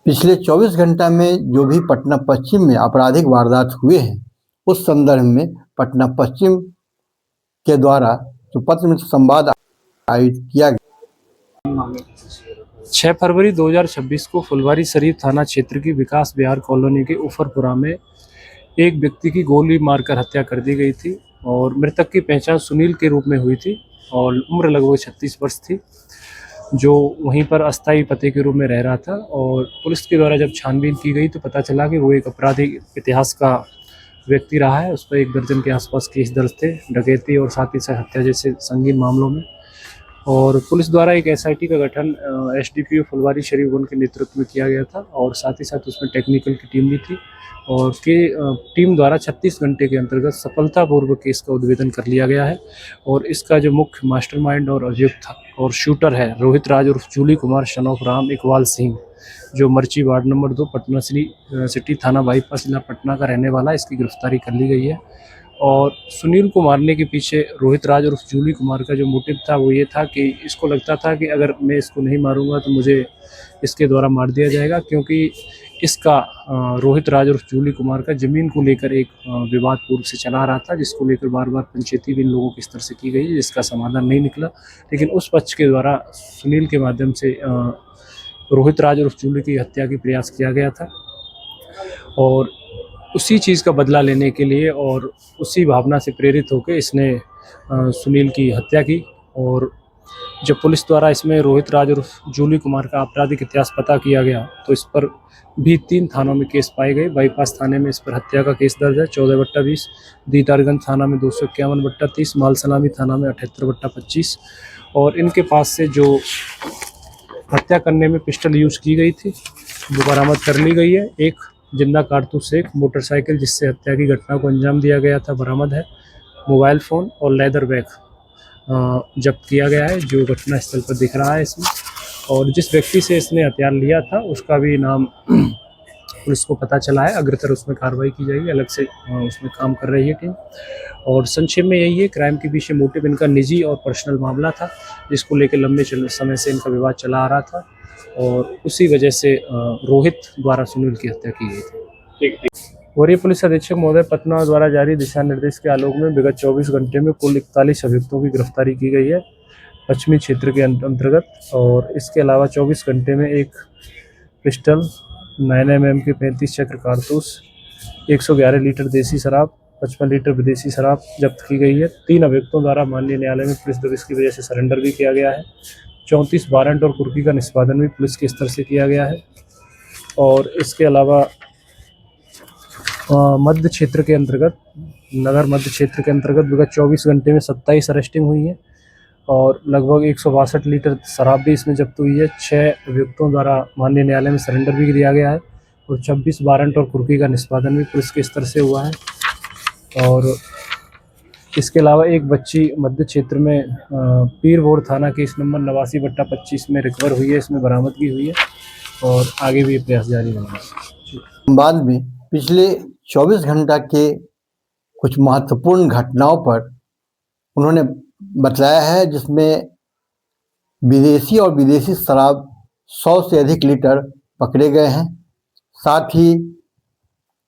पिछले 24 घंटा में जो भी पटना पश्चिम में आपराधिक वारदात हुए हैं, उस संदर्भ में पटना पश्चिम के द्वारा जो पत्र मित्र संवाद आयोजित किया गया। 6 फरवरी 2026 को फुलवारी शरीफ थाना क्षेत्र की विकास विहार कॉलोनी के उफरपुरा में एक व्यक्ति की गोली मारकर हत्या कर दी गई थी और मृतक की पहचान सुनील के रूप में हुई थी और उम्र लगभग 36 वर्ष थी, जो वहीं पर अस्थायी पते के रूप में रह रहा था। और पुलिस के द्वारा जब छानबीन की गई तो पता चला कि वो एक आपराधिक इतिहास का व्यक्ति रहा है। उस पर 1 दर्जन के आसपास केस दर्ज थे, डकैती और साथ ही साथ हत्या जैसे संगीन मामलों में। और पुलिस द्वारा एक एसआईटी का गठन एसडीपीओ फुलवारी शरीफ के नेतृत्व में किया गया था और साथ ही साथ उसमें टेक्निकल की टीम भी थी और टीम द्वारा 36 घंटे के अंतर्गत सफलतापूर्वक केस का उद्भेदन कर लिया गया है। और इसका जो मुख्य मास्टरमाइंड और अभियुक्त और शूटर है रोहित राज उर्फ जूली कुमार सन ऑफ राम इकबाल सिंह, जो मर्ची वार्ड नंबर 2 पटना सिटी थाना बाईपास जिला पटना का रहने वाला है, इसकी गिरफ्तारी कर ली गई है। और सुनील को मारने के पीछे रोहित राज और जूली कुमार का जो मोटिव था वो ये था कि इसको लगता था कि अगर मैं इसको नहीं मारूंगा तो मुझे इसके द्वारा मार दिया जाएगा, क्योंकि इसका रोहित राज और जूली कुमार का ज़मीन को लेकर एक विवाद पूर्व से चला रहा था, जिसको लेकर बार बार पंचायती भी इन लोगों के स्तर से की गई, जिसका समाधान नहीं निकला। लेकिन उस पक्ष के द्वारा सुनील के माध्यम से रोहित राज और जूली की हत्या की प्रयास किया गया था और उसी चीज़ का बदला लेने के लिए और उसी भावना से प्रेरित होकर इसने सुनील की हत्या की। और जब पुलिस द्वारा इसमें रोहित राज और जूली कुमार का आपराधिक इतिहास पता किया गया तो इस पर भी 3 थानों में केस पाए गए। बाईपास थाने में इस पर हत्या का केस दर्ज है 14/20, दीदारगंज थाना में 251/30, मालसलामी थाना में 78/25। और इनके पास से जो हत्या करने में पिस्टल यूज़ की गई थी वो बरामद कर ली गई है। एक जिंदा कारतूस, एक मोटरसाइकिल जिससे हत्या की घटना को अंजाम दिया गया था बरामद है, मोबाइल फ़ोन और लेदर बैग जब्त किया गया है, जो घटना स्थल पर दिख रहा है इसमें। और जिस व्यक्ति से इसने हथियार लिया था उसका भी नाम पुलिस को पता चला है, अग्रतर उसमें कार्रवाई की जाएगी, अलग से उसमें काम कर रही है टीम। और संक्षेप में यही है, क्राइम के पीछे मोटिव इनका निजी और पर्सनल मामला था, जिसको लेकर लंबे समय से इनका विवाद चला आ रहा था और उसी वजह से रोहित द्वारा सुनील की हत्या की गई थी। वरीय पुलिस अधीक्षक महोदय पटना द्वारा जारी दिशा निर्देश के आलोक में विगत 24 घंटे में कुल 41 अभियुक्तों की गिरफ्तारी की गई है पश्चिमी क्षेत्र के अंतर्गत। और इसके अलावा 24 घंटे में एक पिस्टल, 9mm के 35 चक्र कारतूस, 111 लीटर देसी शराब, 55 लीटर विदेशी शराब जब्त की गई है। 3 अभियुक्तों द्वारा माननीय न्यायालय में पुलिस दबिश की वजह से सरेंडर भी किया गया है। 34 वारंट और कुर्की का निष्पादन भी पुलिस के स्तर से किया गया है। और इसके अलावा मध्य क्षेत्र के अंतर्गत, नगर मध्य क्षेत्र के अंतर्गत विगत 24 घंटे में 27 अरेस्टिंग हुई है और लगभग 162 लीटर शराब भी इसमें जब्त हुई है। 6 अभियुक्तों द्वारा माननीय न्यायालय में सरेंडर भी दिया गया है और 26 वारंट और कुर्की का निष्पादन भी पुलिस के स्तर से हुआ है। और इसके अलावा एक बच्ची मध्य क्षेत्र में पीरबोर थाना केस नंबर 89/25 में रिकवर हुई है, इसमें बरामदगी हुई है और आगे भी प्रयास जारी रहेगा। बाद में पिछले 24 घंटा के कुछ महत्वपूर्ण घटनाओं पर उन्होंने बतलाया है, जिसमें विदेशी और विदेशी शराब 100 से अधिक लीटर पकड़े गए हैं। साथ ही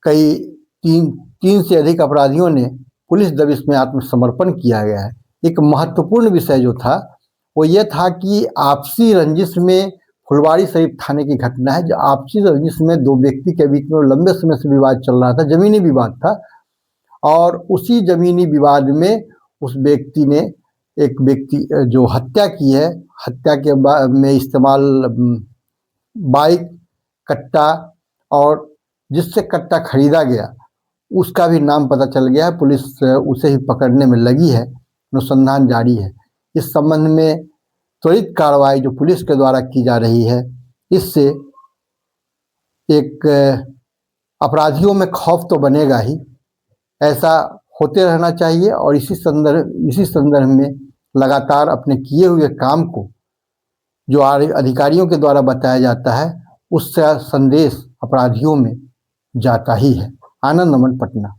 कई तीन से अधिक अपराधियों ने पुलिस दबिश में आत्मसमर्पण किया गया है। एक महत्वपूर्ण विषय जो था वो ये था कि आपसी रंजिश में फुलवारी शरीफ थाने की घटना है, जो आपसी रंजिश में 2 व्यक्ति के बीच में लंबे समय से विवाद चल रहा था, जमीनी विवाद था। और उसी जमीनी विवाद में उस व्यक्ति ने एक व्यक्ति जो हत्या की है, हत्या के बाद में इस्तेमाल बाइक, कट्टा और जिससे कट्टा खरीदा गया उसका भी नाम पता चल गया है। पुलिस उसे ही पकड़ने में लगी है, अनुसंधान जारी है। इस संबंध में त्वरित कार्रवाई जो पुलिस के द्वारा की जा रही है, इससे एक अपराधियों में खौफ तो बनेगा ही, ऐसा होते रहना चाहिए। और इसी संदर्भ में लगातार अपने किए हुए काम को जो अधिकारियों के द्वारा बताया जाता है, उससे संदेश अपराधियों में जाता ही है। आनंद अमन, पटना।